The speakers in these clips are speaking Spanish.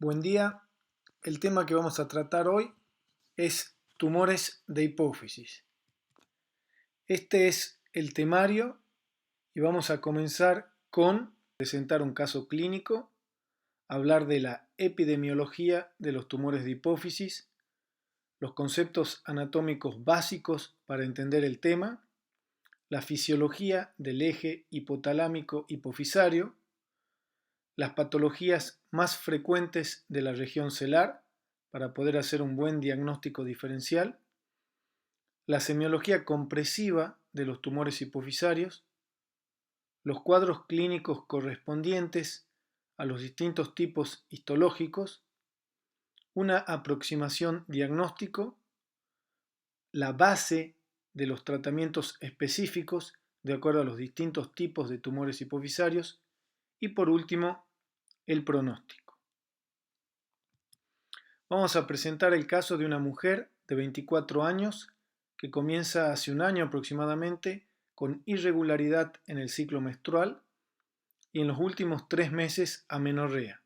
Buen día. El tema que vamos a tratar hoy es tumores de hipófisis. Este es el temario y vamos a comenzar con presentar un caso clínico, hablar de la epidemiología de los tumores de hipófisis, los conceptos anatómicos básicos para entender el tema, la fisiología del eje hipotalámico hipofisario, las patologías más frecuentes de la región celar para poder hacer un buen diagnóstico diferencial, la semiología compresiva de los tumores hipofisarios, los cuadros clínicos correspondientes a los distintos tipos histológicos, una aproximación diagnóstico, la base de los tratamientos específicos de acuerdo a los distintos tipos de tumores hipofisarios y por último, el pronóstico. Vamos a presentar el caso de una mujer de 24 años que comienza hace un año aproximadamente con irregularidad en el ciclo menstrual y en los últimos 3 meses amenorrea.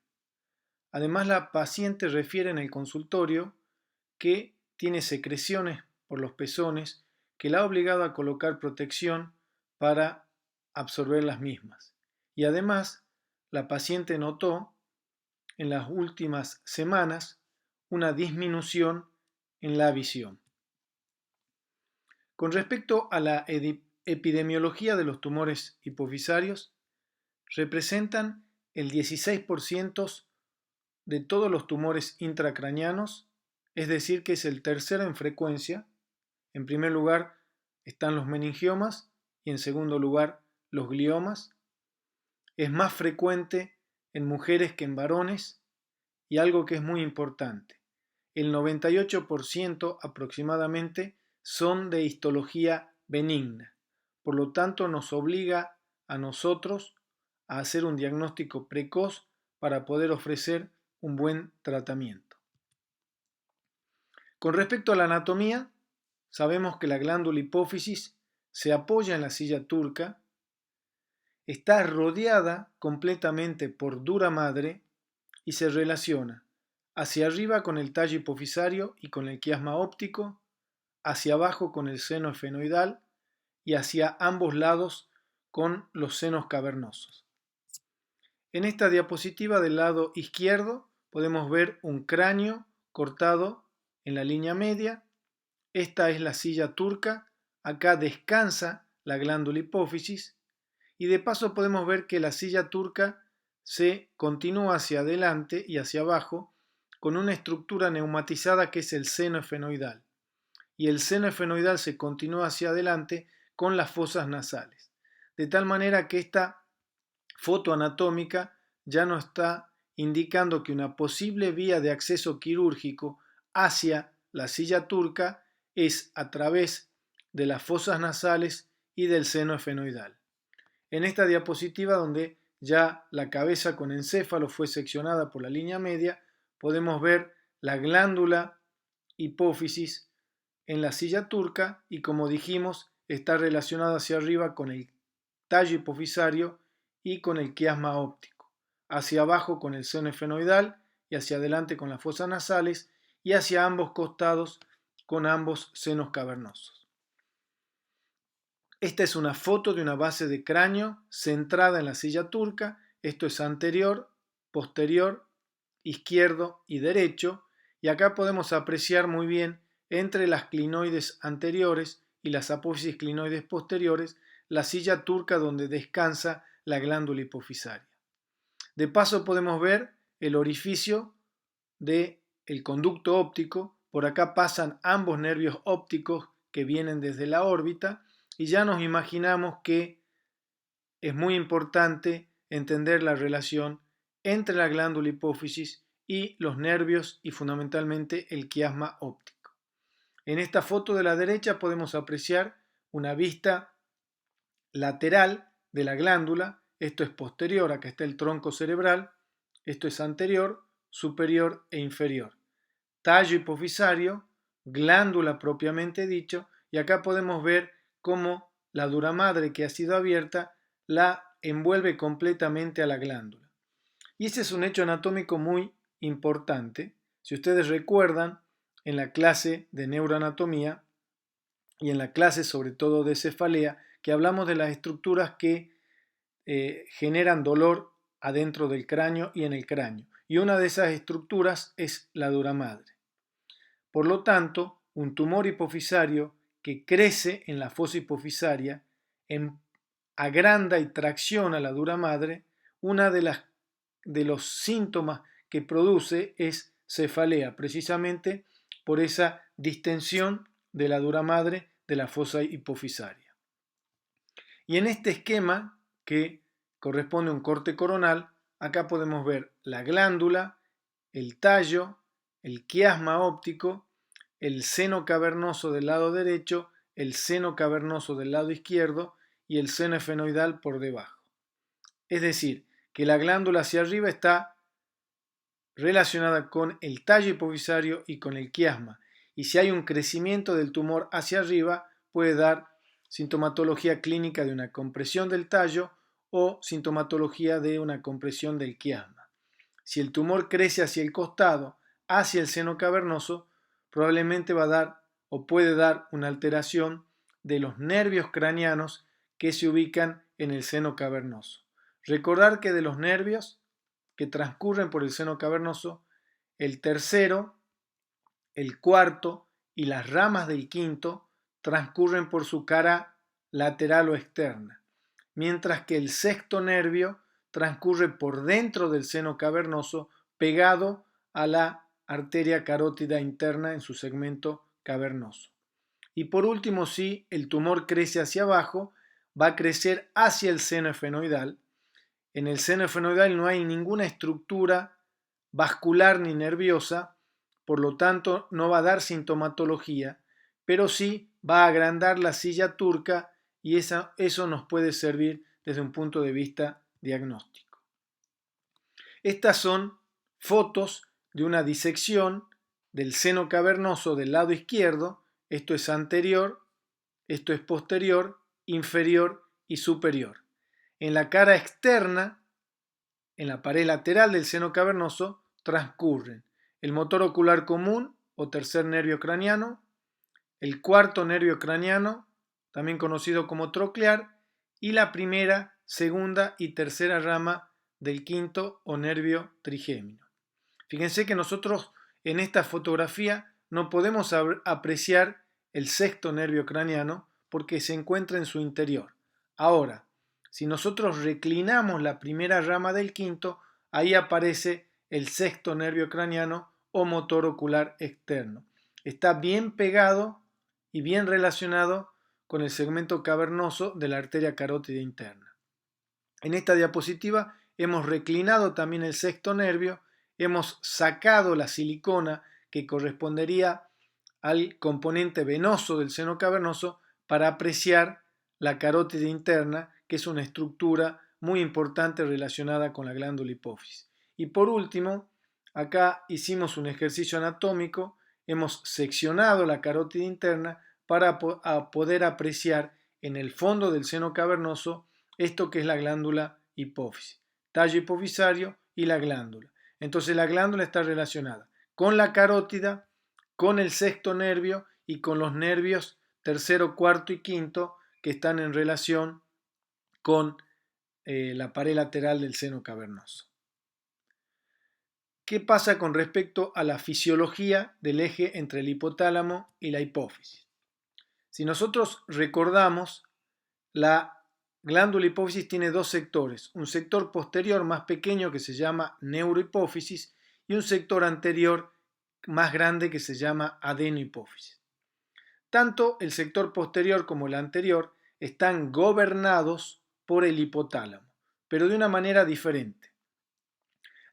Además, la paciente refiere en el consultorio que tiene secreciones por los pezones que la ha obligado a colocar protección para absorber las mismas. Y además, la paciente notó en las últimas semanas una disminución en la visión. Con respecto a la epidemiología de los tumores hipofisarios, representan el 16% de todos los tumores intracraneanos, es decir, que es el tercero en frecuencia. En primer lugar están los meningiomas y en segundo lugar los gliomas. Es más frecuente en mujeres que en varones y algo que es muy importante, el 98% aproximadamente son de histología benigna. Por lo tanto, nos obliga a nosotros a hacer un diagnóstico precoz para poder ofrecer un buen tratamiento. Con respecto a la anatomía, sabemos que la glándula hipófisis se apoya en la silla turca, está rodeada completamente por dura madre y se relaciona hacia arriba con el tallo hipofisario y con el quiasma óptico, hacia abajo con el seno efenoidal y hacia ambos lados con los senos cavernosos. En esta diapositiva del lado izquierdo podemos ver un cráneo cortado en la línea media. Esta es la silla turca. Acá descansa la glándula hipófisis y de paso podemos ver que la silla turca se continúa hacia adelante y hacia abajo con una estructura neumatizada que es el seno efenoidal. Y el seno efenoidal se continúa hacia adelante con las fosas nasales. De tal manera que esta foto anatómica ya nos está indicando que una posible vía de acceso quirúrgico hacia la silla turca es a través de las fosas nasales y del seno efenoidal. En esta diapositiva, donde ya la cabeza con encéfalo fue seccionada por la línea media, podemos ver la glándula hipófisis en la silla turca y, como dijimos, está relacionada hacia arriba con el tallo hipofisario y con el quiasma óptico, hacia abajo con el seno efenoidal y hacia adelante con las fosas nasales y hacia ambos costados con ambos senos cavernosos. Esta es una foto de una base de cráneo centrada en la silla turca. Esto es anterior, posterior, izquierdo y derecho. Y acá podemos apreciar muy bien entre las clinoides anteriores y las apófisis clinoides posteriores la silla turca donde descansa la glándula hipofisaria. De paso podemos ver el orificio del conducto óptico. Por acá pasan ambos nervios ópticos que vienen desde la órbita. Y ya nos imaginamos que es muy importante entender la relación entre la glándula hipófisis y los nervios y fundamentalmente el quiasma óptico. En esta foto de la derecha podemos apreciar una vista lateral de la glándula. Esto es posterior, acá está el tronco cerebral. Esto es anterior, superior e inferior. Tallo hipofisario, glándula propiamente dicho, y acá podemos ver cómo la dura madre que ha sido abierta la envuelve completamente a la glándula. Y ese es un hecho anatómico muy importante. Si ustedes recuerdan, en la clase de neuroanatomía y en la clase sobre todo de cefalea, que hablamos de las estructuras que generan dolor adentro del cráneo y en el cráneo. Y una de esas estructuras es la dura madre. Por lo tanto, un tumor hipofisario que crece en la fosa hipofisaria agranda y tracciona la dura madre. Una de los síntomas que produce es cefalea, precisamente por esa distensión de la dura madre de la fosa hipofisaria. Y en este esquema, que corresponde a un corte coronal, acá podemos ver la glándula, el tallo, el quiasma óptico, el seno cavernoso del lado derecho, el seno cavernoso del lado izquierdo y el seno efenoidal por debajo. Es decir, que la glándula hacia arriba está relacionada con el tallo hipofisario y con el quiasma. Y si hay un crecimiento del tumor hacia arriba, puede dar sintomatología clínica de una compresión del tallo o sintomatología de una compresión del quiasma. Si el tumor crece hacia el costado, hacia el seno cavernoso, probablemente va a dar o puede dar una alteración de los nervios craneanos que se ubican en el seno cavernoso. Recordar que de los nervios que transcurren por el seno cavernoso, el tercero, el cuarto y las ramas del quinto transcurren por su cara lateral o externa, mientras que el sexto nervio transcurre por dentro del seno cavernoso, pegado a la arteria carótida interna en su segmento cavernoso. Y por último, si el tumor crece hacia abajo, va a crecer hacia el seno efenoidal. En el seno efenoidal no hay ninguna estructura vascular ni nerviosa, por lo tanto no va a dar sintomatología, pero sí va a agrandar la silla turca y eso nos puede servir desde un punto de vista diagnóstico. Estas son fotos de una disección del seno cavernoso del lado izquierdo. Esto es anterior, esto es posterior, inferior y superior. En la cara externa, en la pared lateral del seno cavernoso, transcurren el motor ocular común o tercer nervio craneano, el cuarto nervio craneano, también conocido como troclear, y la primera, segunda y tercera rama del quinto o nervio trigémino. Fíjense que nosotros en esta fotografía no podemos apreciar el sexto nervio craneano porque se encuentra en su interior. Ahora, si nosotros reclinamos la primera rama del quinto, ahí aparece el sexto nervio craneano o motor ocular externo. Está bien pegado y bien relacionado con el segmento cavernoso de la arteria carótida interna. En esta diapositiva hemos reclinado también el sexto nervio, hemos sacado la silicona que correspondería al componente venoso del seno cavernoso para apreciar la carótida interna, que es una estructura muy importante relacionada con la glándula hipófisis. Y por último, acá hicimos un ejercicio anatómico, hemos seccionado la carótida interna para poder apreciar en el fondo del seno cavernoso esto que es la glándula hipófisis, tallo hipofisario y la glándula. Entonces la glándula está relacionada con la carótida, con el sexto nervio y con los nervios tercero, cuarto y quinto que están en relación con la pared lateral del seno cavernoso. ¿Qué pasa con respecto a la fisiología del eje entre el hipotálamo y la hipófisis? Si nosotros recordamos, la glándula hipófisis tiene dos sectores, un sector posterior más pequeño que se llama neurohipófisis y un sector anterior más grande que se llama adenohipófisis. Tanto el sector posterior como el anterior están gobernados por el hipotálamo, pero de una manera diferente.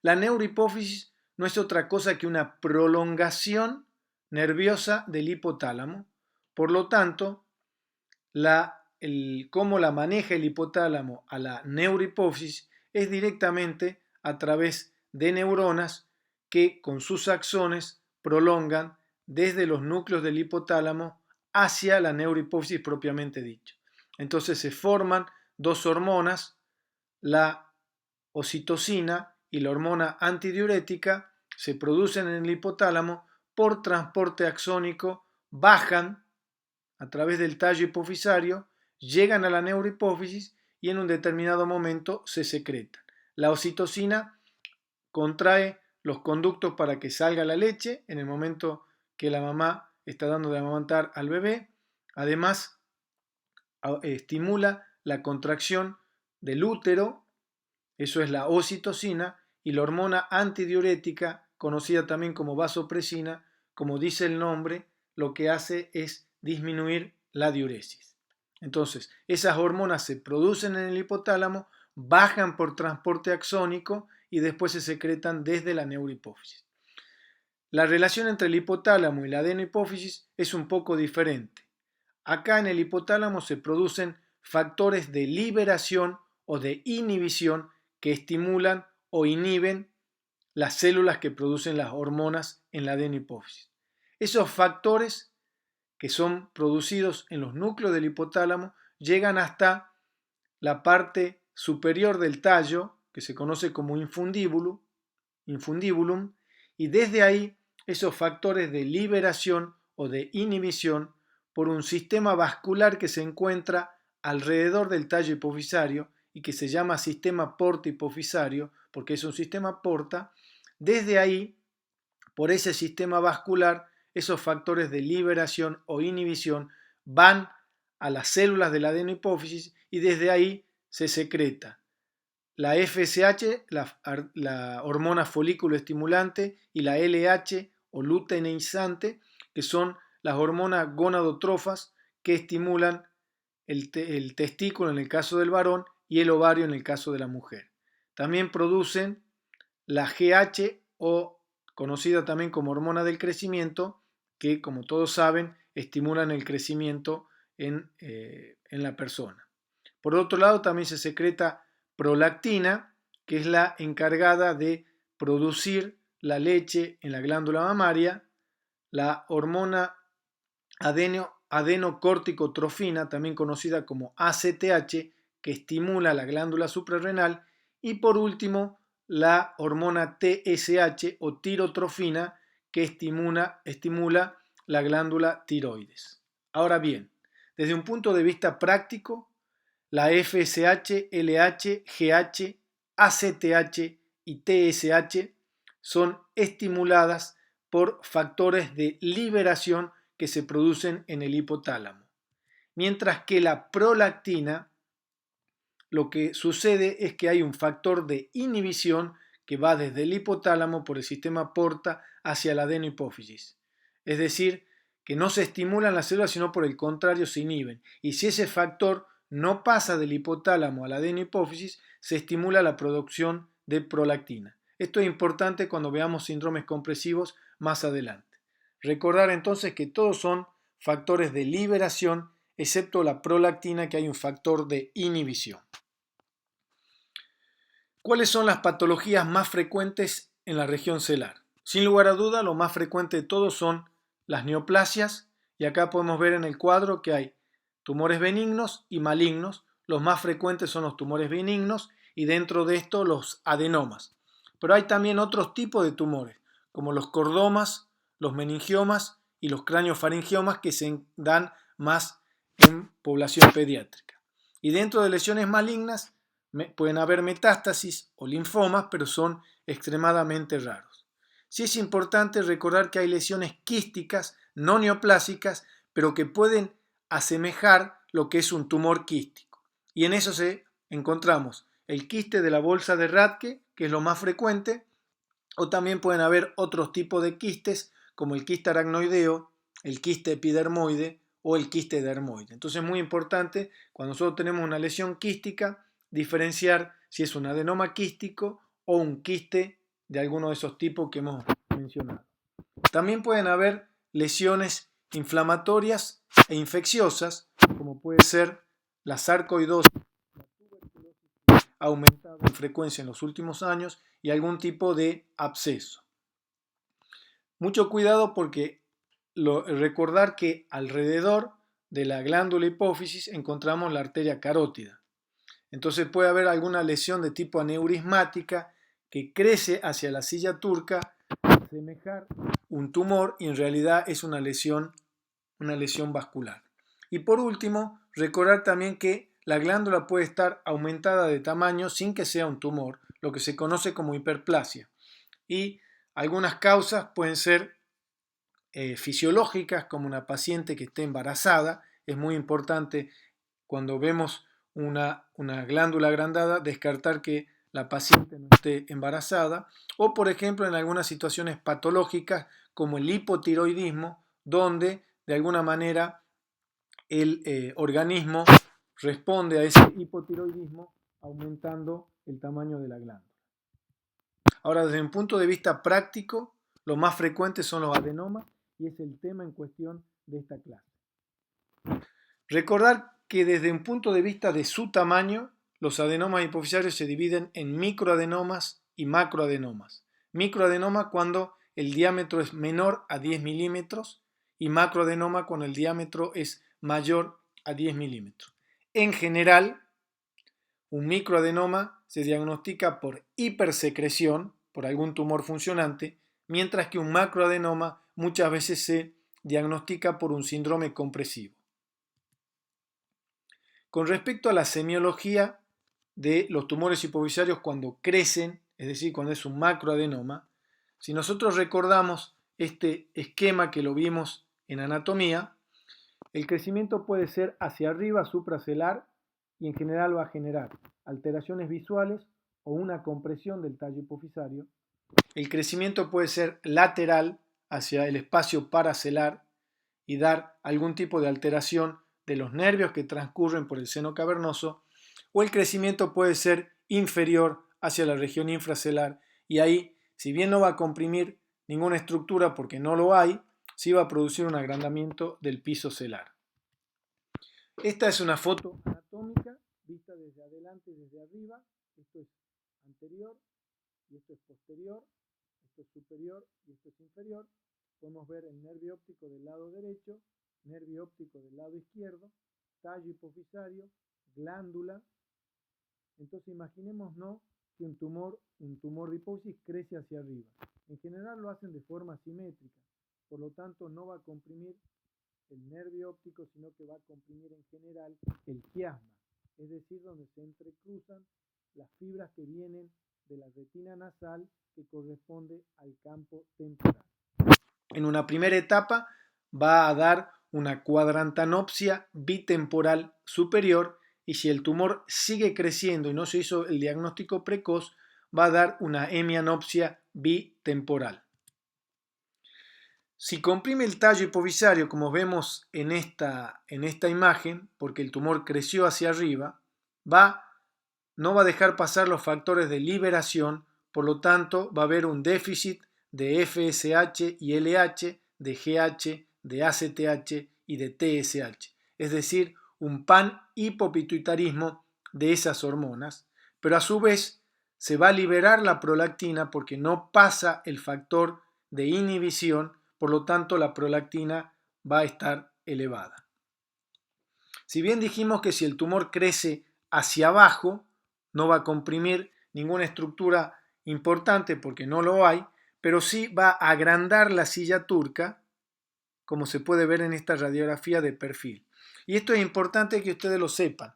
La neurohipófisis no es otra cosa que una prolongación nerviosa del hipotálamo, por lo tanto, cómo la maneja el hipotálamo a la neurohipófisis es directamente a través de neuronas que con sus axones prolongan desde los núcleos del hipotálamo hacia la neurohipófisis propiamente dicho. Entonces se forman dos hormonas, la oxitocina y la hormona antidiurética, se producen en el hipotálamo por transporte axónico, bajan a través del tallo hipofisario, llegan a la neurohipófisis y en un determinado momento se secretan. La oxitocina contrae los conductos para que salga la leche en el momento que la mamá está dando de amamantar al bebé. Además, estimula la contracción del útero, eso es la oxitocina, y la hormona antidiurética, conocida también como vasopresina, como dice el nombre, lo que hace es disminuir la diuresis. Entonces, esas hormonas se producen en el hipotálamo, bajan por transporte axónico y después se secretan desde la neurohipófisis. La relación entre el hipotálamo y la adenohipófisis es un poco diferente. Acá en el hipotálamo se producen factores de liberación o de inhibición que estimulan o inhiben las células que producen las hormonas en la adenohipófisis. Esos factores que son producidos en los núcleos del hipotálamo llegan hasta la parte superior del tallo, que se conoce como infundibulum, y desde ahí esos factores de liberación o de inhibición por un sistema vascular que se encuentra alrededor del tallo hipofisario y que se llama sistema porta hipofisario, porque es un sistema porta. Desde ahí, por ese sistema vascular, esos factores de liberación o inhibición van a las células de la adenohipófisis y desde ahí se secreta la FSH, la hormona folículo estimulante, y la LH o luteinizante, que son las hormonas gonadotrofas que estimulan el testículo en el caso del varón y el ovario en el caso de la mujer. También producen la GH, o conocida también como hormona del crecimiento, que como todos saben estimulan el crecimiento en la persona. Por otro lado, también se secreta prolactina, que es la encargada de producir la leche en la glándula mamaria, la hormona adenocorticotrofina, también conocida como ACTH, que estimula la glándula suprarrenal, y por último la hormona TSH o tirotrofina, que estimula la glándula tiroides. Ahora bien, desde un punto de vista práctico, la FSH, LH, GH, ACTH y TSH son estimuladas por factores de liberación que se producen en el hipotálamo. Mientras que la prolactina, lo que sucede es que hay un factor de inhibición que va desde el hipotálamo por el sistema porta hacia la adenohipófisis. Es decir, que no se estimulan las células, sino por el contrario se inhiben. Y si ese factor no pasa del hipotálamo a la adenohipófisis, se estimula la producción de prolactina. Esto es importante cuando veamos síndromes compresivos más adelante. Recordar entonces que todos son factores de liberación, excepto la prolactina, que hay un factor de inhibición. ¿Cuáles son las patologías más frecuentes en la región celar? Sin lugar a duda, lo más frecuente de todos son las neoplasias, y acá podemos ver en el cuadro que hay tumores benignos y malignos. Los más frecuentes son los tumores benignos y dentro de esto los adenomas. Pero hay también otros tipos de tumores, como los cordomas, los meningiomas y los craniofaringiomas, que se dan más en población pediátrica. Y dentro de lesiones malignas pueden haber metástasis o linfomas, pero son extremadamente raros. Sí es importante recordar que hay lesiones quísticas, no neoplásicas, pero que pueden asemejar lo que es un tumor quístico. Y en eso encontramos el quiste de la bolsa de Rathke, que es lo más frecuente, o también pueden haber otros tipos de quistes, como el quiste aracnoideo, el quiste epidermoide o el quiste dermoide. Entonces es muy importante, cuando nosotros tenemos una lesión quística, diferenciar si es un adenoma quístico o un quiste de alguno de esos tipos que hemos mencionado. También pueden haber lesiones inflamatorias e infecciosas, como puede ser la sarcoidosis, la tuberculosis ha aumentado en frecuencia en los últimos años, y algún tipo de absceso. Mucho cuidado, porque recordar que alrededor de la glándula hipófisis encontramos la arteria carótida. Entonces puede haber alguna lesión de tipo aneurismática que crece hacia la silla turca asemejar un tumor y en realidad es una lesión vascular. Y por último, recordar también que la glándula puede estar aumentada de tamaño sin que sea un tumor, lo que se conoce como hiperplasia. Y algunas causas pueden ser fisiológicas, como una paciente que esté embarazada. Es muy importante cuando vemos una glándula agrandada descartar que la paciente no esté embarazada, o por ejemplo en algunas situaciones patológicas como el hipotiroidismo, donde de alguna manera el organismo responde a ese hipotiroidismo aumentando el tamaño de la glándula. Ahora, desde un punto de vista práctico, lo más frecuente son los adenomas y es el tema en cuestión de esta clase. Recordar que desde un punto de vista de su tamaño, los adenomas hipofisarios se dividen en microadenomas y macroadenomas. Microadenoma cuando el diámetro es menor a 10 milímetros y macroadenoma cuando el diámetro es mayor a 10 milímetros. En general, un microadenoma se diagnostica por hipersecreción, por algún tumor funcionante, mientras que un macroadenoma muchas veces se diagnostica por un síndrome compresivo. Con respecto a la semiología de los tumores hipofisarios cuando crecen, es decir, cuando es un macroadenoma, si nosotros recordamos este esquema que lo vimos en anatomía, el crecimiento puede ser hacia arriba supracelular y en general va a generar alteraciones visuales o una compresión del tallo hipofisario. El crecimiento puede ser lateral hacia el espacio paracelular y dar algún tipo de alteración de los nervios que transcurren por el seno cavernoso, o el crecimiento puede ser inferior hacia la región infracelular y ahí, si bien no va a comprimir ninguna estructura porque no lo hay, sí va a producir un agrandamiento del piso celular. Esta es una foto anatómica vista desde adelante y desde arriba. Esto es anterior y esto es posterior, esto es superior y esto es inferior. Podemos ver el nervio óptico del lado derecho, nervio óptico del lado izquierdo, tallo hipofisario, glándula. Entonces imaginémonos que un tumor de hipófisis crece hacia arriba. En general lo hacen de forma simétrica, por lo tanto no va a comprimir el nervio óptico, sino que va a comprimir en general el quiasma, es decir, donde se entrecruzan las fibras que vienen de la retina nasal que corresponde al campo temporal. En una primera etapa va a dar una cuadrantanopsia bitemporal superior y si el tumor sigue creciendo y no se hizo el diagnóstico precoz, va a dar una hemianopsia bitemporal. Si comprime el tallo hipofisario, como vemos en esta imagen, porque el tumor creció hacia arriba, no va a dejar pasar los factores de liberación, por lo tanto va a haber un déficit de FSH y LH, de GH, de ACTH y de TSH, es decir, un panhipopituitarismo de esas hormonas, pero a su vez se va a liberar la prolactina porque no pasa el factor de inhibición, por lo tanto la prolactina va a estar elevada. Si bien dijimos que si el tumor crece hacia abajo, no va a comprimir ninguna estructura importante porque no lo hay, pero sí va a agrandar la silla turca, como se puede ver en esta radiografía de perfil. Y esto es importante que ustedes lo sepan.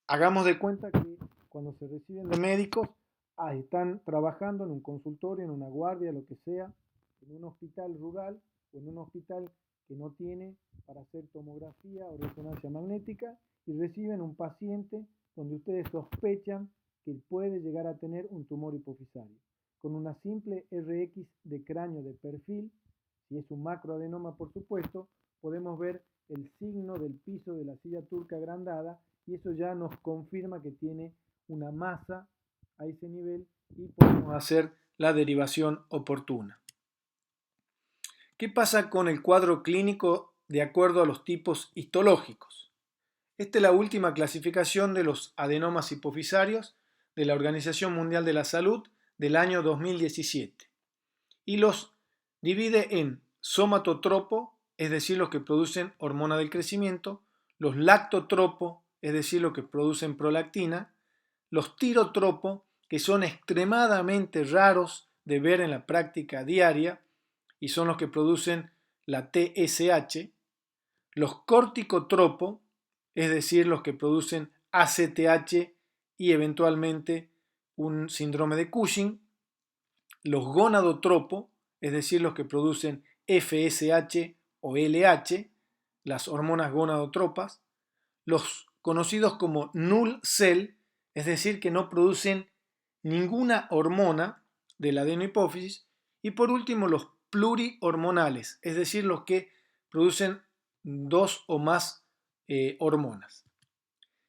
Hagamos de cuenta que cuando se reciben de médicos, están trabajando en un consultorio, en una guardia, lo que sea, en un hospital rural o en un hospital que no tiene para hacer tomografía o resonancia magnética y reciben un paciente donde ustedes sospechan que puede llegar a tener un tumor hipofisario. Con una simple RX de cráneo de perfil, si es un macroadenoma por supuesto, podemos ver el signo del piso de la silla turca agrandada y eso ya nos confirma que tiene una masa a ese nivel y podemos hacer la derivación oportuna. ¿Qué pasa con el cuadro clínico de acuerdo a los tipos histológicos? Esta es la última clasificación de los adenomas hipofisarios de la Organización Mundial de la Salud del año 2017 y los divide en somatotropo, es decir, los que producen hormona del crecimiento, los lactotropo, es decir, los que producen prolactina, los tirotropo, que son extremadamente raros de ver en la práctica diaria y son los que producen la TSH, los corticotropos, es decir, los que producen ACTH y eventualmente un síndrome de Cushing, los gonadotropos, es decir, los que producen FSH o LH, las hormonas gonadotropas, los conocidos como null cell, es decir, que no producen ninguna hormona de la adenohipófisis, y por último los plurihormonales, es decir, los que producen dos o más hormonas.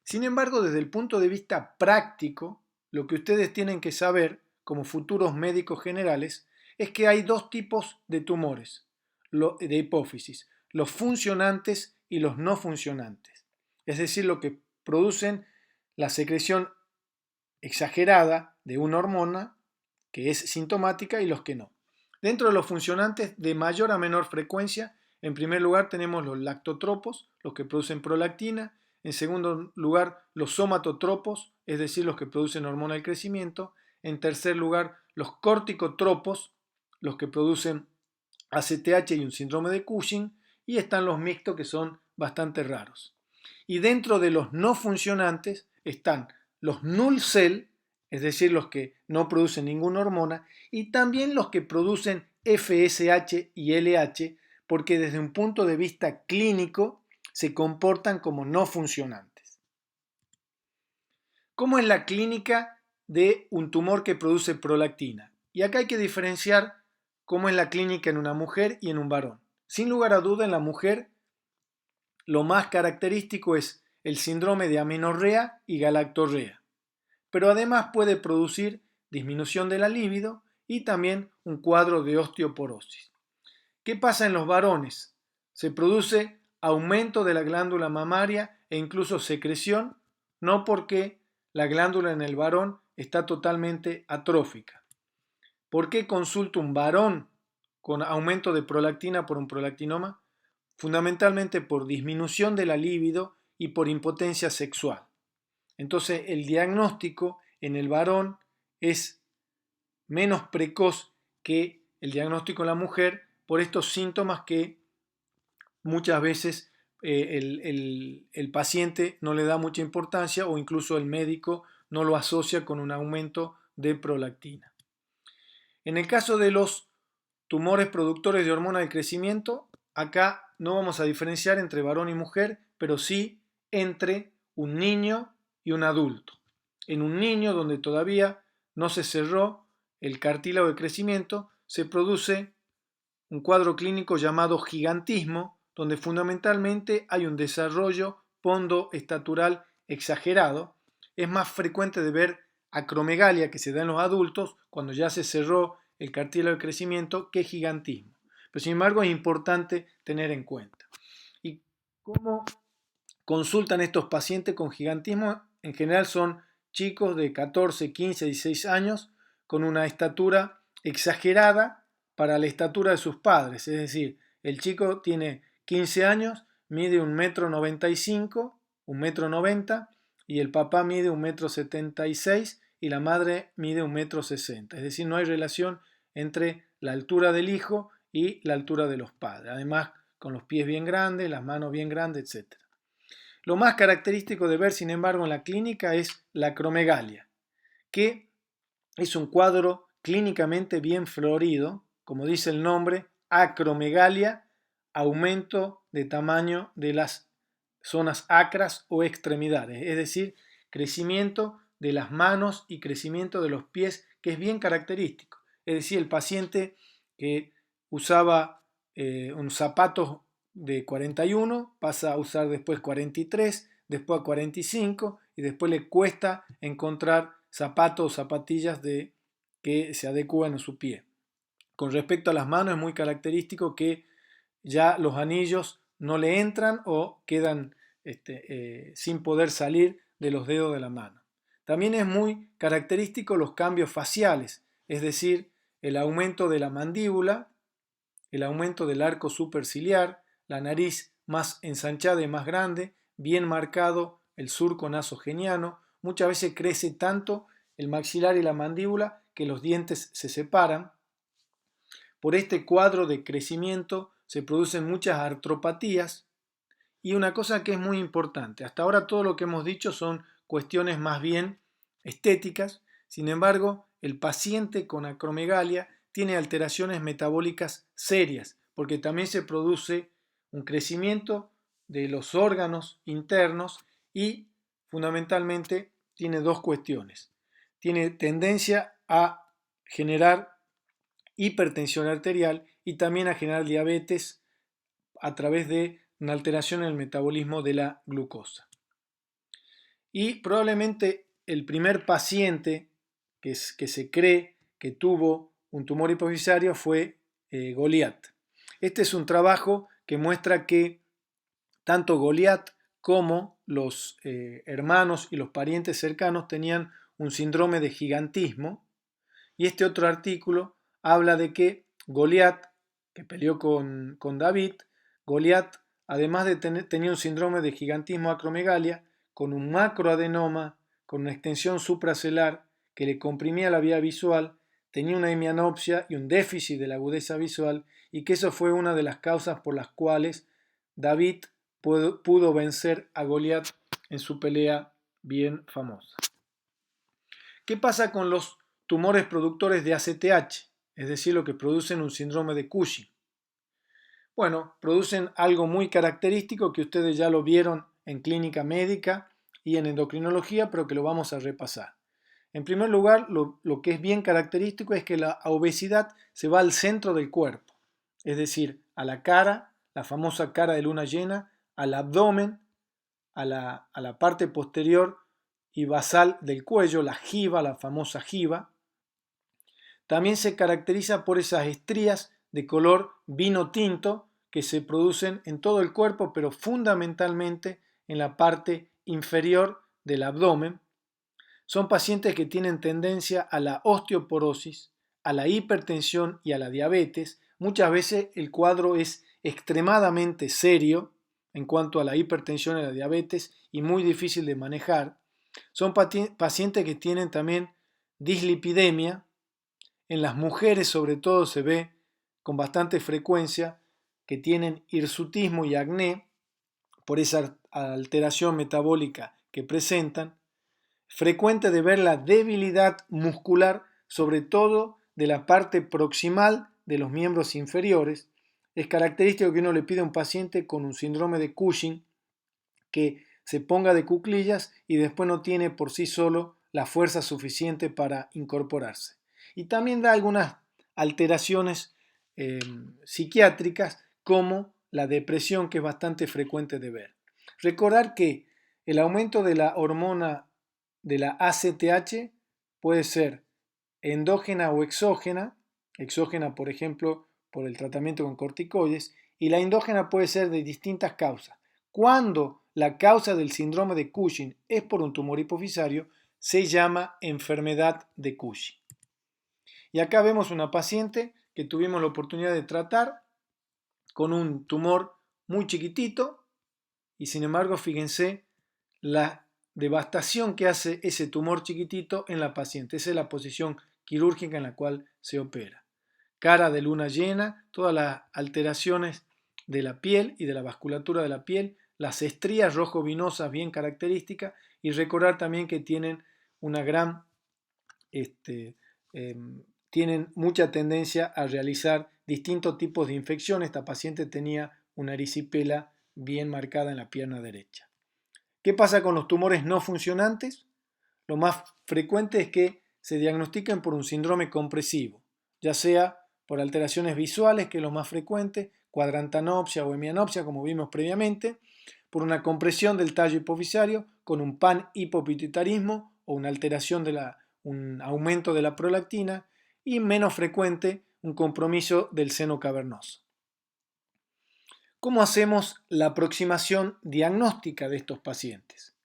Sin embargo, desde el punto de vista práctico, lo que ustedes tienen que saber como futuros médicos generales es que hay dos tipos de tumores de hipófisis, los funcionantes y los no funcionantes, es decir, lo que producen la secreción exagerada de una hormona que es sintomática y los que no. Dentro de los funcionantes de mayor a menor frecuencia, en primer lugar tenemos los lactotropos, los que producen prolactina. En segundo lugar, los somatotropos, es decir, los que producen hormona del crecimiento. En tercer lugar, los corticotropos, los que producen ACTH y un síndrome de Cushing. Y están los mixtos, que son bastante raros. Y dentro de los no funcionantes están los null cell, es decir, los que no producen ninguna hormona, y también los que producen FSH y LH, porque desde un punto de vista clínico se comportan como no funcionantes. ¿Cómo es la clínica de un tumor que produce prolactina? Y acá hay que diferenciar cómo es la clínica en una mujer y en un varón. Sin lugar a duda, en la mujer lo más característico es el síndrome de amenorrea y galactorrea, pero además puede producir disminución de la libido y también un cuadro de osteoporosis. ¿Qué pasa en los varones? Se produce aumento de la glándula mamaria e incluso secreción, no porque la glándula en el varón está totalmente atrófica. ¿Por qué consulta un varón con aumento de prolactina por un prolactinoma? Fundamentalmente por disminución de la libido y por impotencia sexual. Entonces el diagnóstico en el varón es menos precoz que el diagnóstico en la mujer por estos síntomas que muchas veces el paciente no le da mucha importancia o incluso el médico no lo asocia con un aumento de prolactina. En el caso de los tumores productores de hormona del crecimiento, acá no vamos a diferenciar entre varón y mujer, pero sí entre un niño y un adulto. En un niño donde todavía no se cerró el cartílago de crecimiento, se produce un cuadro clínico llamado gigantismo, donde fundamentalmente hay un desarrollo pondoestatural exagerado. Es más frecuente de ver acromegalia, que se da en los adultos cuando ya se cerró el cartílago de crecimiento, que gigantismo. Pero sin embargo es importante tener en cuenta. ¿Y cómo consultan estos pacientes con gigantismo? En general son chicos de 14, 15, 16 años con una estatura exagerada para la estatura de sus padres. Es decir, el chico tiene 15 años, mide 1,95 m, 1,90 m, y el papá mide 1,76 m y la madre mide 1,60 m. Es decir, no hay relación entre la altura del hijo y la altura de los padres. Además, con los pies bien grandes, las manos bien grandes, etc. Lo más característico de ver, sin embargo, en la clínica es la acromegalia, que es un cuadro clínicamente bien florido, como dice el nombre, acromegalia, aumento de tamaño de las zonas acras o extremidades, es decir, crecimiento de las manos y crecimiento de los pies, que es bien característico. Es decir, el paciente que usaba unos zapatos de 41 pasa a usar después 43, después a 45 y después le cuesta encontrar zapatos o zapatillas que se adecúen a su pie. Con respecto a las manos es muy característico que ya los anillos no le entran o quedan sin poder salir de los dedos de la mano. También es muy característico los cambios faciales, es decir, el aumento de la mandíbula, el aumento del arco superciliar, la nariz más ensanchada y más grande, bien marcado el surco nasogeniano. Muchas veces crece tanto el maxilar y la mandíbula que los dientes se separan. Por este cuadro de crecimiento se producen muchas artropatías. Y una cosa que es muy importante, hasta ahora todo lo que hemos dicho son cuestiones más bien estéticas, sin embargo, el paciente con acromegalia tiene alteraciones metabólicas serias, porque también se produce un crecimiento de los órganos internos y fundamentalmente tiene dos cuestiones. Tiene tendencia a generar hipertensión arterial y también a generar diabetes a través de una alteración en el metabolismo de la glucosa. Y probablemente el primer paciente que se cree que tuvo un tumor hipofisario fue Goliat. Este es un trabajo que muestra que tanto Goliat como los hermanos y los parientes cercanos tenían un síndrome de gigantismo. Y este otro artículo habla de que Goliat, que peleó con David, Goliat, además de tenía un síndrome de gigantismo acromegalia, con un macroadenoma, con una extensión supracelular que le comprimía la vía visual, tenía una hemianopsia y un déficit de la agudeza visual, y que eso fue una de las causas por las cuales David pudo vencer a Goliat en su pelea bien famosa. ¿Qué pasa con los tumores productores de ACTH? Es decir, lo que producen un síndrome de Cushing. Bueno, producen algo muy característico que ustedes ya lo vieron en clínica médica y en endocrinología, pero que lo vamos a repasar. En primer lugar, lo que es bien característico es que la obesidad se va al centro del cuerpo, es decir, a la cara, la famosa cara de luna llena, al abdomen, a la parte posterior y basal del cuello, la jiba, la famosa jiba. También se caracteriza por esas estrías de color vino tinto que se producen en todo el cuerpo, pero fundamentalmente en la parte inferior del abdomen. Son pacientes que tienen tendencia a la osteoporosis, a la hipertensión y a la diabetes. Muchas veces el cuadro es extremadamente serio en cuanto a la hipertensión y la diabetes y muy difícil de manejar. Son pacientes que tienen también dislipidemia. En las mujeres sobre todo se ve con bastante frecuencia que tienen hirsutismo y acné por esa alteración metabólica que presentan. Frecuente de ver la debilidad muscular, sobre todo de la parte proximal de los miembros inferiores. Es característico que uno le pide a un paciente con un síndrome de Cushing que se ponga de cuclillas y después no tiene por sí solo la fuerza suficiente para incorporarse. Y también da algunas alteraciones psiquiátricas como la depresión, que es bastante frecuente de ver. Recordar que el aumento de la hormona de la ACTH puede ser endógena o exógena, por ejemplo por el tratamiento con corticoides, y la endógena puede ser de distintas causas. Cuando la causa del síndrome de Cushing es por un tumor hipofisario, se llama enfermedad de Cushing. Y acá vemos una paciente que tuvimos la oportunidad de tratar con un tumor muy chiquitito y sin embargo fíjense la devastación que hace ese tumor chiquitito en la paciente. Esa es la posición quirúrgica en la cual se opera. Cara de luna llena, todas las alteraciones de la piel y de la vasculatura de la piel, las estrías rojo-vinosas bien características, y recordar también que tienen una gran tienen mucha tendencia a realizar distintos tipos de infecciones. Esta paciente tenía una erisipela bien marcada en la pierna derecha. ¿Qué pasa con los tumores no funcionantes? Lo más frecuente es que se diagnostiquen por un síndrome compresivo, ya sea por alteraciones visuales, que es lo más frecuente, cuadrantanopsia o hemianopsia, como vimos previamente, por una compresión del tallo hipofisario con un panhipopituitarismo o una alteración un aumento de la prolactina, y menos frecuente un compromiso del seno cavernoso. ¿Cómo hacemos la aproximación diagnóstica de estos pacientes?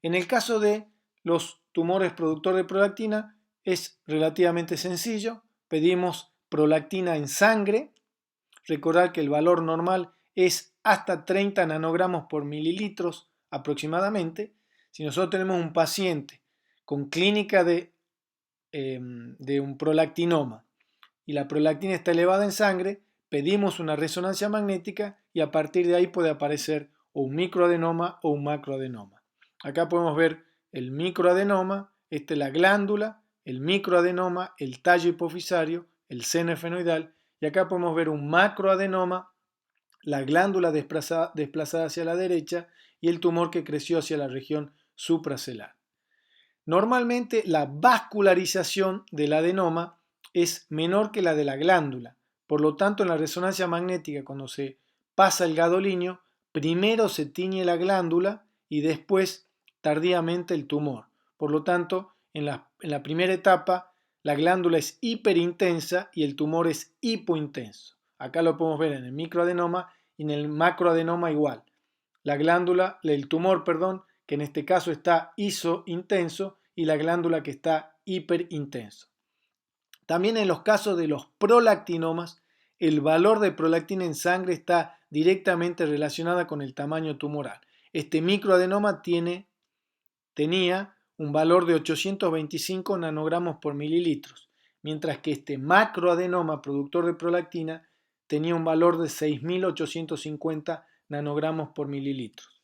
En el caso de los tumores productores de prolactina es relativamente sencillo. Pedimos prolactina en sangre. Recordar que el valor normal es hasta 30 nanogramos por mililitros aproximadamente. Si nosotros tenemos un paciente con clínica de de un prolactinoma y la prolactina está elevada en sangre, pedimos una resonancia magnética y a partir de ahí puede aparecer o un microadenoma o un macroadenoma. Acá podemos ver el microadenoma, esta es la glándula, el microadenoma, el tallo hipofisario, el seno efenoidal, y acá podemos ver un macroadenoma, la glándula desplazada hacia la derecha y el tumor que creció hacia la región supracelular. Normalmente la vascularización del adenoma es menor que la de la glándula, por lo tanto en la resonancia magnética cuando se pasa el gadolinio, primero se tiñe la glándula y después tardíamente el tumor. Por lo tanto, en la primera etapa la glándula es hiperintensa y el tumor es hipointenso. Acá lo podemos ver en el microadenoma y en el macroadenoma igual. La glándula, el tumor, perdón, que en este caso está isointenso y la glándula que está hiperintenso. También en los casos de los prolactinomas, el valor de prolactina en sangre está directamente relacionada con el tamaño tumoral. Este microadenoma tenía un valor de 825 nanogramos por mililitros, mientras que este macroadenoma productor de prolactina tenía un valor de 6.850 nanogramos por mililitros.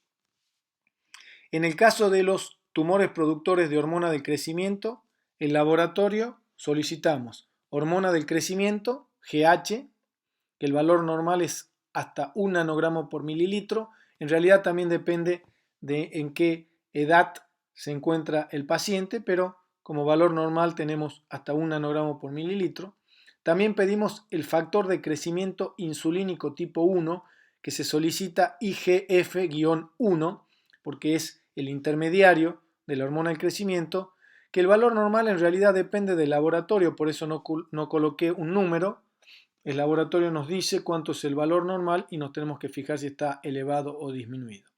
En el caso de los tumores productores de hormona del crecimiento, en laboratorio solicitamos hormona del crecimiento, GH, que el valor normal es hasta 1 nanogramo por mililitro. En realidad también depende de en qué edad se encuentra el paciente, pero como valor normal tenemos hasta 1 nanogramo por mililitro. También pedimos el factor de crecimiento insulínico tipo 1, que se solicita IGF-1, porque es el intermediario de la hormona del crecimiento, que el valor normal en realidad depende del laboratorio, por eso no coloqué un número. El laboratorio nos dice cuánto es el valor normal y nos tenemos que fijar si está elevado o disminuido.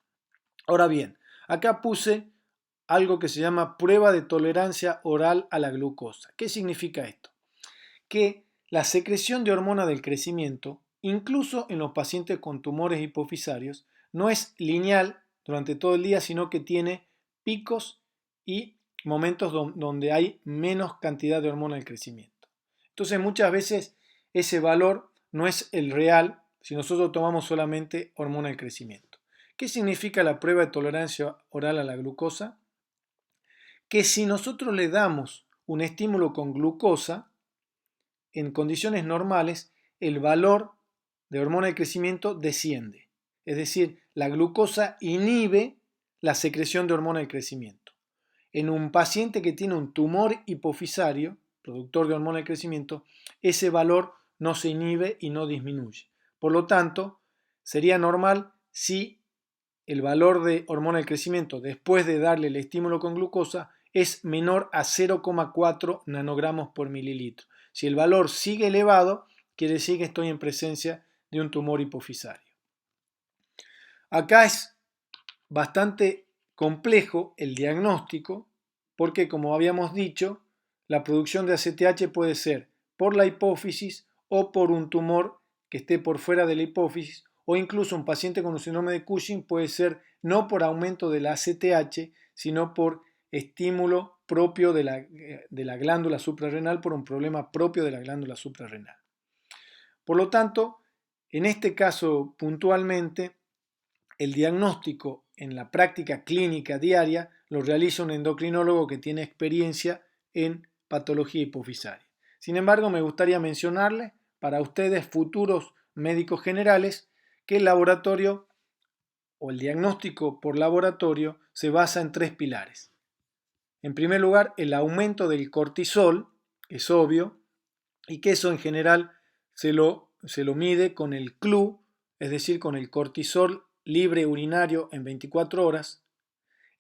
Ahora bien, acá puse algo que se llama prueba de tolerancia oral a la glucosa. ¿Qué significa esto? Que la secreción de hormona del crecimiento, incluso en los pacientes con tumores hipofisarios, no es lineal durante todo el día, sino que tiene picos y momentos donde hay menos cantidad de hormona del crecimiento. Entonces muchas veces ese valor no es el real si nosotros tomamos solamente hormona del crecimiento. ¿Qué significa la prueba de tolerancia oral a la glucosa? Que si nosotros le damos un estímulo con glucosa, en condiciones normales el valor de hormona de crecimiento desciende. Es decir, la glucosa inhibe la secreción de hormona de crecimiento. En un paciente que tiene un tumor hipofisario, productor de hormona de crecimiento, ese valor no se inhibe y no disminuye. Por lo tanto, sería normal si el valor de hormona de crecimiento después de darle el estímulo con glucosa es menor a 0,4 nanogramos por mililitro. Si el valor sigue elevado, quiere decir que estoy en presencia de un tumor hipofisario. Acá es bastante complejo el diagnóstico porque, como habíamos dicho, la producción de ACTH puede ser por la hipófisis o por un tumor que esté por fuera de la hipófisis, o incluso un paciente con un síndrome de Cushing puede ser no por aumento de la ACTH, sino por estímulo propio de la glándula suprarrenal, por un problema propio de la glándula suprarrenal. Por lo tanto, en este caso puntualmente, el diagnóstico en la práctica clínica diaria lo realiza un endocrinólogo que tiene experiencia en patología hipofisaria. Sin embargo, me gustaría mencionarles para ustedes, futuros médicos generales, que el laboratorio o el diagnóstico por laboratorio se basa en 3 pilares. En primer lugar, el aumento del cortisol, es obvio, y que eso en general se lo mide con el CLU, es decir, con el cortisol libre urinario en 24 horas.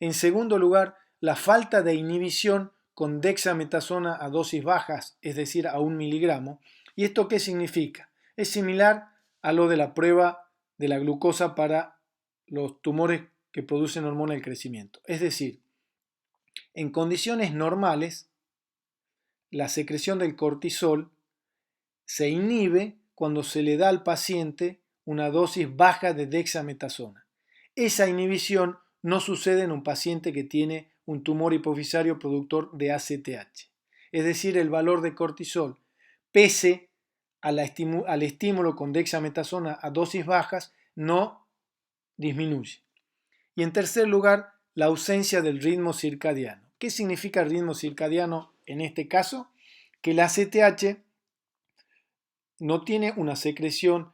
En segundo lugar, la falta de inhibición con dexametasona a dosis bajas, es decir, a 1 miligramo. ¿Y esto qué significa? Es similar a lo de la prueba de la glucosa para los tumores que producen hormona del crecimiento. Es decir, en condiciones normales, la secreción del cortisol se inhibe cuando se le da al paciente una dosis baja de dexametasona. Esa inhibición no sucede en un paciente que tiene un tumor hipofisario productor de ACTH. es decir, el valor de cortisol, pese al estímulo con dexametasona a dosis bajas, no disminuye. Y en tercer lugar, la ausencia del ritmo circadiano. ¿Qué significa ritmo circadiano en este caso? Que la ACTH no tiene una secreción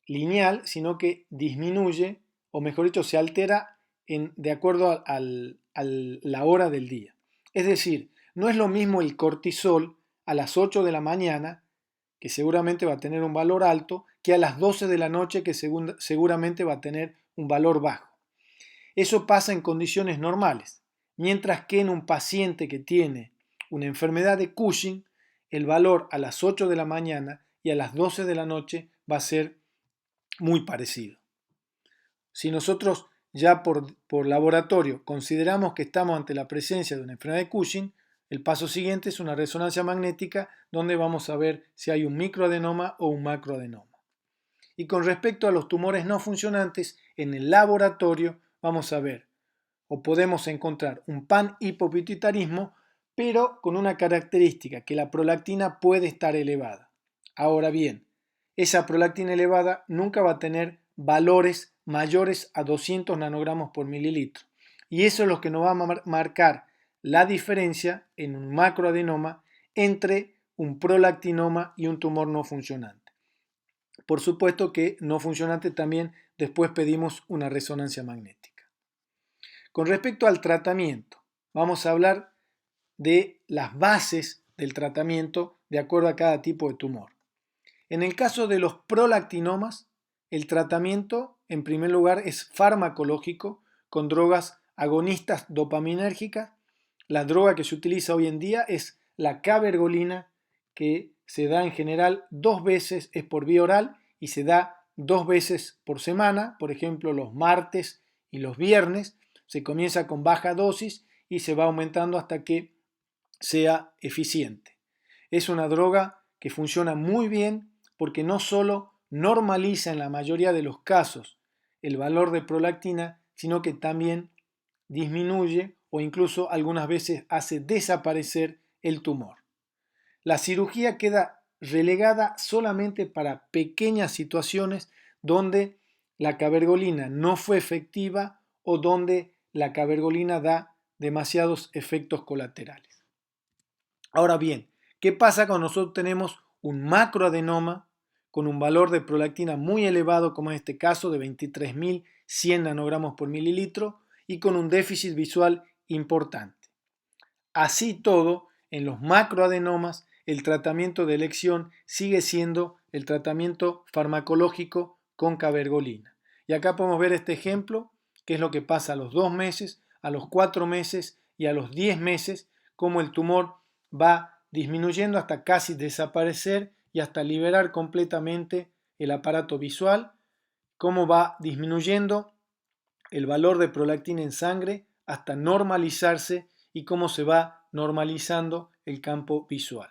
lineal, sino que disminuye, o mejor dicho, se altera de acuerdo a la hora del día. Es decir, no es lo mismo el cortisol a las 8 de la mañana, que seguramente va a tener un valor alto, que a las 12 de la noche, que seguramente va a tener un valor bajo. Eso pasa en condiciones normales, mientras que en un paciente que tiene una enfermedad de Cushing, el valor a las 8 de la mañana y a las 12 de la noche va a ser muy parecido. Si nosotros ya por laboratorio consideramos que estamos ante la presencia de una enfermedad de Cushing, el paso siguiente es una resonancia magnética donde vamos a ver si hay un microadenoma o un macroadenoma. Y con respecto a los tumores no funcionantes, en el laboratorio vamos a ver o podemos encontrar un panhipopituitarismo, pero con una característica, que la prolactina puede estar elevada. Ahora bien, esa prolactina elevada nunca va a tener valores mayores a 200 nanogramos por mililitro. Y eso es lo que nos va a marcar la diferencia en un macroadenoma entre un prolactinoma y un tumor no funcionante. Por supuesto que no funcionante también después pedimos una resonancia magnética. Con respecto al tratamiento, vamos a hablar de las bases del tratamiento de acuerdo a cada tipo de tumor. En el caso de los prolactinomas, el tratamiento en primer lugar es farmacológico con drogas agonistas dopaminérgicas. La droga que se utiliza hoy en día es la cabergolina, que se da en general 2 veces, es por vía oral y se da 2 veces por semana, por ejemplo los martes y los viernes. Se comienza con baja dosis y se va aumentando hasta que sea eficiente. Es una droga que funciona muy bien porque no solo normaliza en la mayoría de los casos el valor de prolactina, sino que también disminuye o incluso algunas veces hace desaparecer el tumor. La cirugía queda relegada solamente para pequeñas situaciones donde la cabergolina no fue efectiva o donde la cabergolina da demasiados efectos colaterales. Ahora bien, ¿qué pasa cuando nosotros tenemos un macroadenoma con un valor de prolactina muy elevado, como en este caso de 23.100 nanogramos por mililitro, y con un déficit visual importante? Así todo, en los macroadenomas, el tratamiento de elección sigue siendo el tratamiento farmacológico con cabergolina. Y acá podemos ver este ejemplo, que es lo que pasa a los 2 meses, a los 4 meses y a los 10 meses, cómo el tumor va disminuyendo hasta casi desaparecer y hasta liberar completamente el aparato visual, cómo va disminuyendo el valor de prolactina en sangre hasta normalizarse y cómo se va normalizando el campo visual.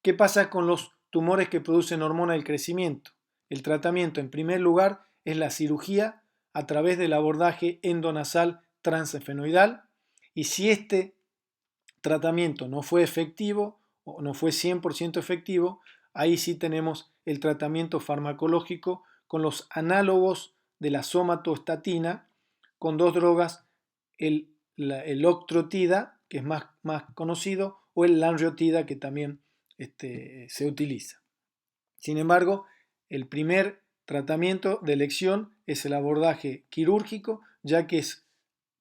¿Qué pasa con los tumores que producen hormona del crecimiento? El tratamiento, en primer lugar, es la cirugía a través del abordaje endonasal transesfenoidal, y si este tratamiento no fue efectivo o no fue 100% efectivo, ahí sí tenemos el tratamiento farmacológico con los análogos de la somatostatina, con 2 drogas, el octrotida, que es más conocido, o el lanreotida, que también se utiliza. Sin embargo, el primer tratamiento de elección es el abordaje quirúrgico, ya que es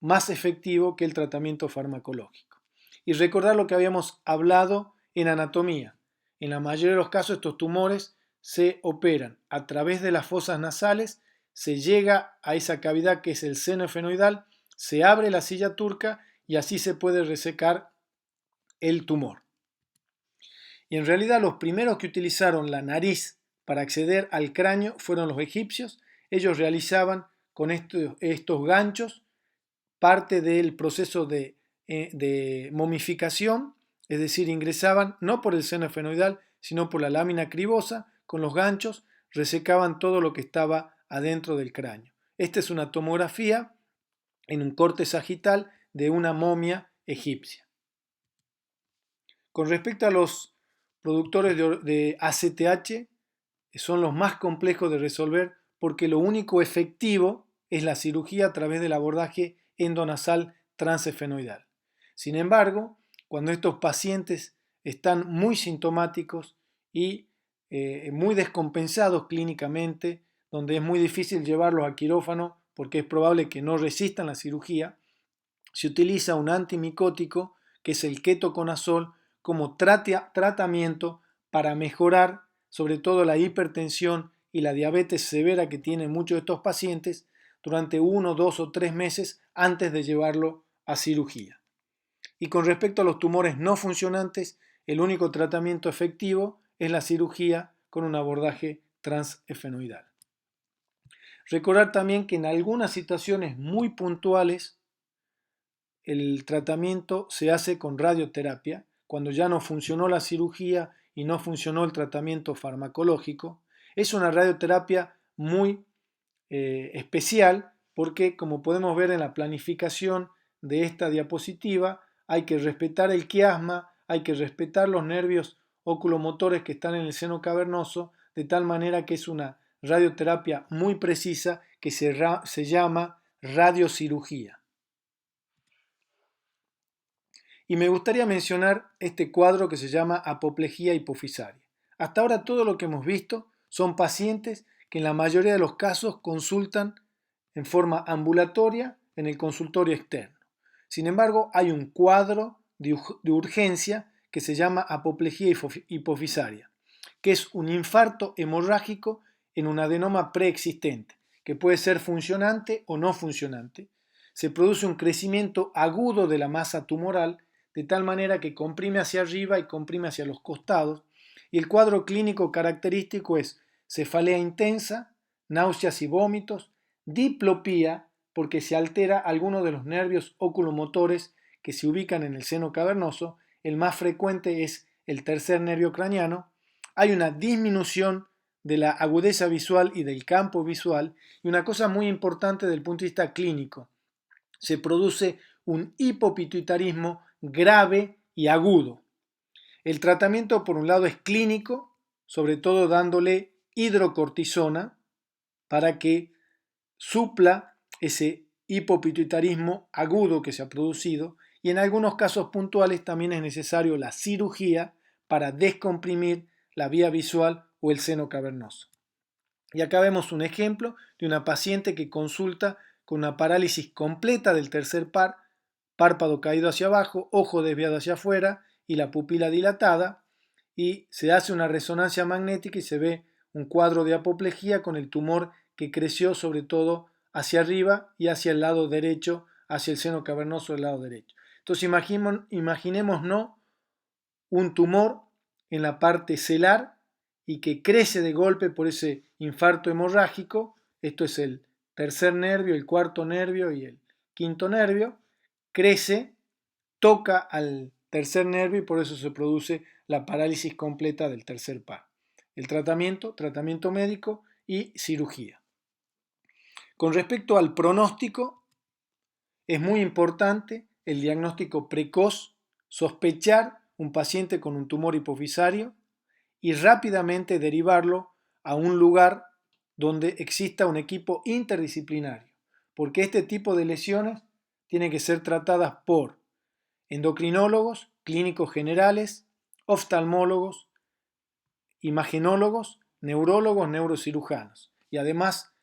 más efectivo que el tratamiento farmacológico. Y recordar lo que habíamos hablado en anatomía. En la mayoría de los casos estos tumores se operan a través de las fosas nasales, se llega a esa cavidad que es el seno efenoidal, se abre la silla turca y así se puede resecar el tumor. Y en realidad los primeros que utilizaron la nariz para acceder al cráneo fueron los egipcios. Ellos realizaban con estos ganchos parte del proceso de momificación, es decir, ingresaban no por el seno efenoidal, sino por la lámina cribosa, con los ganchos resecaban todo lo que estaba adentro del cráneo. Esta es una tomografía en un corte sagital de una momia egipcia. Con respecto a los productores de ACTH, son los más complejos de resolver porque lo único efectivo es la cirugía a través del abordaje endonasal transesfenoidal. Sin embargo, cuando estos pacientes están muy sintomáticos y muy descompensados clínicamente, donde es muy difícil llevarlos a quirófano porque es probable que no resistan la cirugía, se utiliza un antimicótico que es el ketoconazol como tratamiento para mejorar sobre todo la hipertensión y la diabetes severa que tienen muchos de estos pacientes durante 1, 2 o 3 meses antes de llevarlo a cirugía. Y con respecto a los tumores no funcionantes, el único tratamiento efectivo es la cirugía con un abordaje transesfenoidal. Recordar también que en algunas situaciones muy puntuales el tratamiento se hace con radioterapia, cuando ya no funcionó la cirugía y no funcionó el tratamiento farmacológico. Es una radioterapia muy especial porque, como podemos ver en la planificación de esta diapositiva, hay que respetar el quiasma, hay que respetar los nervios oculomotores que están en el seno cavernoso, de tal manera que es una radioterapia muy precisa que se llama radiocirugía. Y me gustaría mencionar este cuadro que se llama apoplejía hipofisaria. Hasta ahora todo lo que hemos visto son pacientes que en la mayoría de los casos consultan en forma ambulatoria en el consultorio externo. Sin embargo, hay un cuadro de urgencia que se llama apoplejía hipofisaria, que es un infarto hemorrágico en un adenoma preexistente, que puede ser funcionante o no funcionante. Se produce un crecimiento agudo de la masa tumoral de tal manera que comprime hacia arriba y comprime hacia los costados, y el cuadro clínico característico es cefalea intensa, náuseas y vómitos, diplopía, porque se altera alguno de los nervios oculomotores que se ubican en el seno cavernoso, el más frecuente es el tercer nervio craneano, hay una disminución de la agudeza visual y del campo visual, y una cosa muy importante desde el punto de vista clínico, se produce un hipopituitarismo grave y agudo. El tratamiento por un lado es clínico, sobre todo dándole hidrocortisona para que supla ese hipopituitarismo agudo que se ha producido, y en algunos casos puntuales también es necesario la cirugía para descomprimir la vía visual o el seno cavernoso. Y acá vemos un ejemplo de una paciente que consulta con una parálisis completa del tercer párpado caído hacia abajo, ojo desviado hacia afuera y la pupila dilatada, y se hace una resonancia magnética y se ve un cuadro de apoplejía con el tumor que creció sobre todo hacia arriba y hacia el lado derecho, hacia el seno cavernoso del lado derecho. Entonces imaginémonos un tumor en la parte celar y que crece de golpe por ese infarto hemorrágico. Esto es el tercer nervio, el cuarto nervio y el quinto nervio. Crece, toca al tercer nervio y por eso se produce la parálisis completa del tercer par. El tratamiento médico y cirugía. Con respecto al pronóstico, es muy importante el diagnóstico precoz, sospechar un paciente con un tumor hipofisario y rápidamente derivarlo a un lugar donde exista un equipo interdisciplinario, porque este tipo de lesiones tienen que ser tratadas por endocrinólogos, clínicos generales, oftalmólogos, imagenólogos, neurólogos, neurocirujanos y además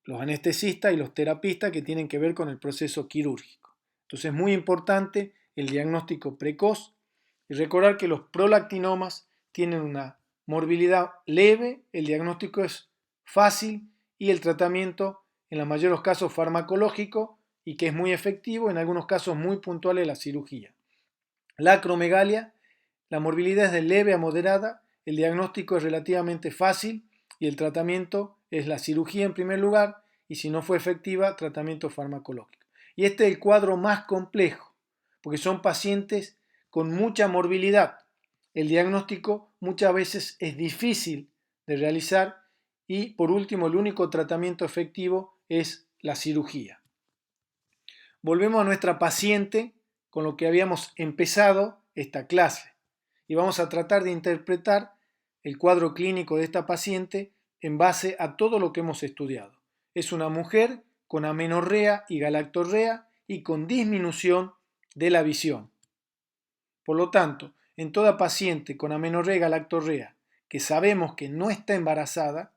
los anestesistas y los terapistas que tienen que ver con el proceso quirúrgico. Entonces es muy importante el diagnóstico precoz y recordar que los prolactinomas tienen una morbilidad leve, el diagnóstico es fácil y el tratamiento en la mayoría de los casos farmacológico y que es muy efectivo, en algunos casos muy puntuales la cirugía. La acromegalia, la morbilidad es de leve a moderada, el diagnóstico es relativamente fácil y el tratamiento es la cirugía en primer lugar y si no fue efectiva, tratamiento farmacológico. Y este es el cuadro más complejo, porque son pacientes con mucha morbilidad. El diagnóstico muchas veces es difícil de realizar y por último el único tratamiento efectivo es la cirugía. Volvemos a nuestra paciente con lo que habíamos empezado esta clase. y vamos a tratar de interpretar el cuadro clínico de esta paciente en base a todo lo que hemos estudiado. Es una mujer con amenorrea y galactorrea y con disminución de la visión. Por lo tanto, en toda paciente con amenorrea y galactorrea que sabemos que no está embarazada,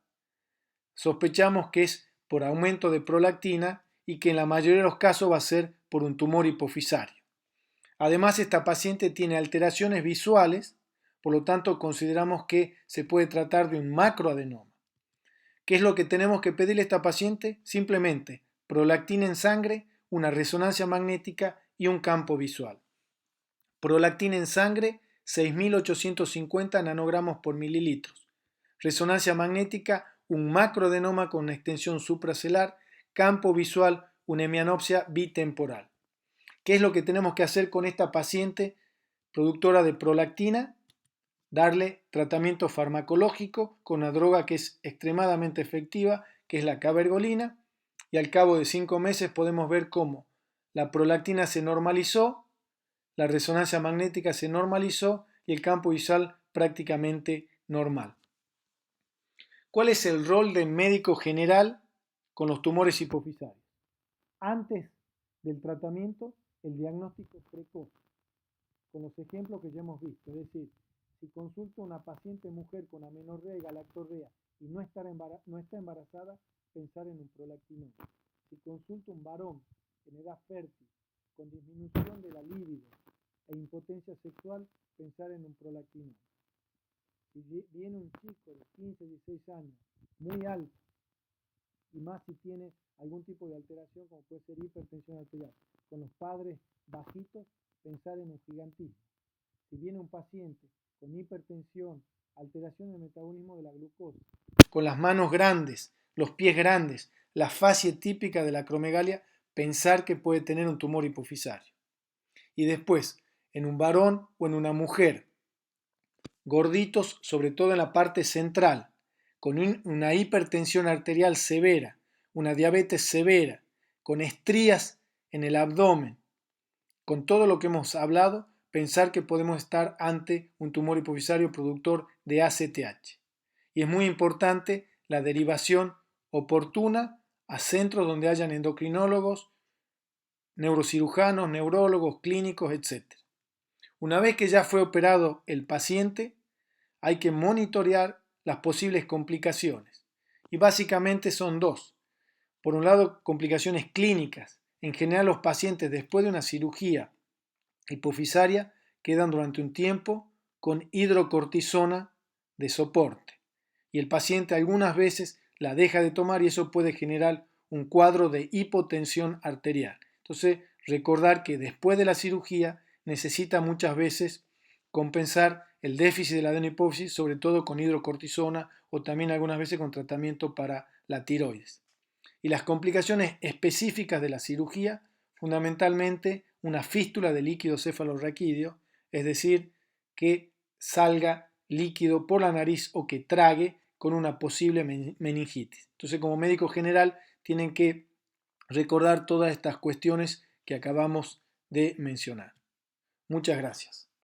sospechamos que es por aumento de prolactina y que en la mayoría de los casos va a ser por un tumor hipofisario. Además, esta paciente tiene alteraciones visuales, por lo tanto consideramos que se puede tratar de un macroadenoma. ¿Qué es lo que tenemos que pedirle a esta paciente? Simplemente prolactina en sangre, una resonancia magnética y un campo visual. Prolactina en sangre, 6.850 nanogramos por mililitros. Resonancia magnética, un macroadenoma con una extensión supracelular. Campo visual, una hemianopsia bitemporal. ¿Qué es lo que tenemos que hacer con esta paciente productora de prolactina? Darle tratamiento farmacológico con una droga que es extremadamente efectiva, que es la cabergolina, y al cabo de 5 meses podemos ver cómo la prolactina se normalizó, la resonancia magnética se normalizó y el campo visual prácticamente normal. ¿Cuál es el rol del médico general con los tumores hipofisarios? Antes del tratamiento, el diagnóstico es precoz, con los ejemplos que ya hemos visto, es decir, si consulto a una paciente mujer con amenorrea y galactorrea y no está embarazada, pensar en un prolactinoma. Si consulto a un varón en edad fértil con disminución de la libido e impotencia sexual, pensar en un prolactinoma. Si viene un chico de 15, 16 años, muy alto, y más si tiene algún tipo de alteración como puede ser hipertensión arterial, con los padres bajitos, pensar en un gigantismo. Si viene un paciente con hipertensión, alteración del metabolismo de la glucosa, con las manos grandes, los pies grandes, la fascia típica de la acromegalia, pensar que puede tener un tumor hipofisario. Y después, en un varón o en una mujer, gorditos, sobre todo en la parte central, con una hipertensión arterial severa, una diabetes severa, con estrías en el abdomen, con todo lo que hemos hablado, pensar que podemos estar ante un tumor hipofisario productor de ACTH. Y es muy importante la derivación oportuna a centros donde hayan endocrinólogos, neurocirujanos, neurólogos, clínicos, etc. Una vez que ya fue operado el paciente, hay que monitorear las posibles complicaciones. Y básicamente son dos. Por un lado, complicaciones clínicas. En general, los pacientes después de una cirugía hipofisaria quedan durante un tiempo con hidrocortisona de soporte. Y el paciente algunas veces la deja de tomar y eso puede generar un cuadro de hipotensión arterial. Entonces, recordar que después de la cirugía necesita muchas veces compensar el déficit de la adenohipófisis, sobre todo con hidrocortisona o también algunas veces con tratamiento para la tiroides. Y las complicaciones específicas de la cirugía, fundamentalmente una fístula de líquido cefalorraquídeo, es decir, que salga líquido por la nariz o que trague con una posible meningitis. Entonces, como médico general, tienen que recordar todas estas cuestiones que acabamos de mencionar. Muchas gracias.